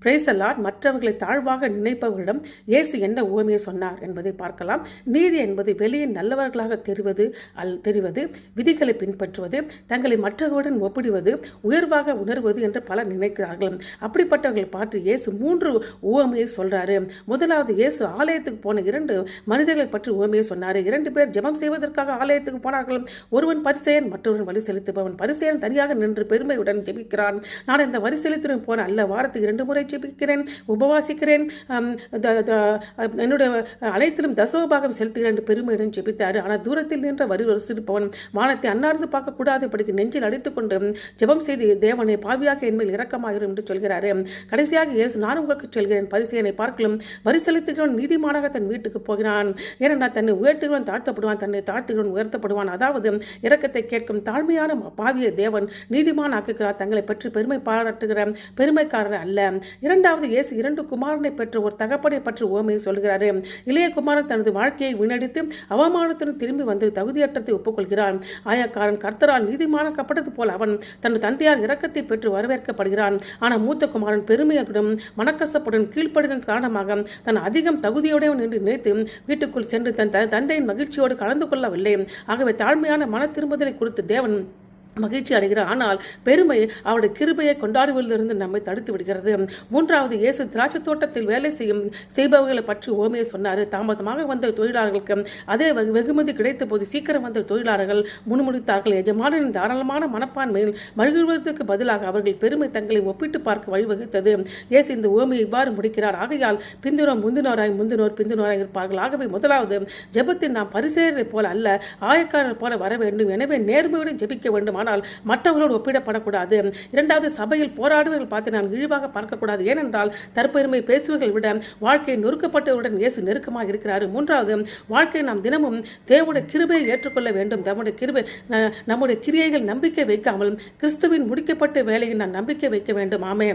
Praise the Lord. மற்றவர்களை தாழ்வாக நினைப்பவர்களிடம் இயேசு என்ன உவமையை சொன்னார் என்பதை பார்க்கலாம். நீதி என்பது வெளியே நல்லவர்களாக தெரிவது, விதிகளை பின்பற்றுவது, தங்களை மற்றவர்களுடன் ஒப்பிடுவது, உயர்வாக உணர்வது என்று பலர் நினைக்கிறார்கள். அப்படிப்பட்டவர்களை பார்த்து இயேசு 3 உவமையை சொல்றாரு. முதலாவது, இயேசு ஆலயத்துக்கு போன 2 மனிதர்களை பற்றி உவமையை சொன்னார். 2 பேர் ஜெபம் செய்வதற்காக ஆலயத்துக்கு போனார்கள். ஒருவன் பரிசேயன், மற்றொருவன் வரி செலுத்துபவன். பரிசேயன் தனியாக நின்று பெருமையுடன் ஜெபிக்கிறான். நான் இந்த வரி செலுத்துடன் போன அல்ல, வாரத்துக்கு 2 முறை ஜெபிக்கிறேன், உபவாசிக்கிறேன், என்னுடைய அனைத்திலும் தசோபாகம் செலுத்துகிறேன் என்று பெருமையுடன் ஜெபித்தார். ஆனால் தூரத்தில் நின்ற வரி செலுத்துபவன் வானத்தை அன்னார்ந்து பார்க்கக்கூடாது படிக்கு நெஞ்சில் அடித்துக் கொண்டு ஜெபம் செய்து, தேவனை பாவியாக என்மேல் இரக்கமாயிரும் என்று சொல்கிறார். கடைசியாக இயேசு, நான் உங்களுக்கு சொல்கிறேன், பரிசேயனை பார்க்கலும் வரி செலுத்துகிறவன் நீதிமானாக தன் வீட்டுக்கு போகிறான். ஏனென்றால் தன்னை உயர்த்துகிறவன் தாழ்த்தப்படுவான், தன்னை தாழ்த்துகிறவன் உயர்த்தப்படுவான். அதாவது இரக்கத்தை கேட்கும் தாழ்மையான பாவியை தேவன் நீதிமான் ஆக்குகிறார், தங்களை பற்றி பெருமை பாராட்டுகிற பெருமைக்காரர் அல்ல. இரண்டாவது, இயேசு 2 குமாரனை பெற்ற ஒரு தகப்பனை பற்றி உவமையை சொல்கிறார். இளைய குமாரன் தனது வாழ்க்கையை வீணடித்து அவமானத்துடன் திரும்பி வந்து தகுதியற்றத்தை ஒப்புக்கொள்கிறான். ஆயக்காரன் கர்த்தரால் நீதிமானாக்கப்பட்டது போல அவன் தன் தந்தையார் இரக்கத்தை பெற்று வரவேற்கப்படுகிறான். ஆனால் மூத்த குமாரன் பெருமையுடன் மனக்கசப்புடன் கீழ்ப்படுதல் காரணமாக தன் அதிகம் தகுதியுடையவன் என்று நினைத்து வீட்டுக்குள் சென்று தன் தந்தையின் மகிழ்ச்சியோடு கலந்து கொள்ளவில்லை. ஆகவே தாழ்மையான மன திரும்புதலை கொடுத்து தேவன் மகிழ்ச்சி அடைகிறார். ஆனால் பெருமை அவருடைய கிருபையை கொண்டாடுவதிலிருந்து நம்மை தடுத்து விடுகிறது. மூன்றாவது, இயேசு திராட்சை தோட்டத்தில் வேலை செய்பவர்களை பற்றி உவமையை சொன்னார். தாமதமாக வந்த தொழிலாளர்களுக்கு அதே வெகுமதி கிடைத்த போது சீக்கிரம் வந்த தொழிலாளர்கள் முன்முடித்தார்கள். எஜமானின் தாராளமான மனப்பான்மையில் மகிழ்வதற்கு பதிலாக அவர்கள் பெருமை தங்களை ஒப்பிட்டு பார்க்க வழிவகுத்தது. இயேசு இந்த உவமையை இவ்வாறு முடிக்கிறார். ஆகையால் பிந்தினோர் முந்தினோராய், முந்தினோர் பிந்தினோராய் இருப்பார்கள். ஆகவே முதலாவது, ஜெபத்தில் நாம் பரிசேயரை போல அல்ல, ஆயக்காரர் போல வர வேண்டும். எனவே நேர்மையுடன் ஜெபிக்க வேண்டும், மற்றவர்களோடு ஒப்பிடப்படக்கூடாது. இரண்டாவது, சபையில் போராடுவர்கள் பார்த்து நாம் இழிவாக பார்க்கக்கூடாது. ஏனென்றால் தற்பெருமை பேசுவதை விட வாழ்க்கையை நொறுக்கப்பட்டவுடன் இயேசு நெருக்கமாக இருக்கிறார். மூன்றாவது, வாழ்க்கையை நாம் தினமும் தேவனுடைய கிருபையை ஏற்றுக்கொள்ள வேண்டும். நம்முடைய கிரியைகள் நம்பிக்கை வைக்காமல் கிறிஸ்துவின் முடிக்கப்பட்ட வேலையை நாம் நம்பிக்கை வைக்க வேண்டும். ஆமென்.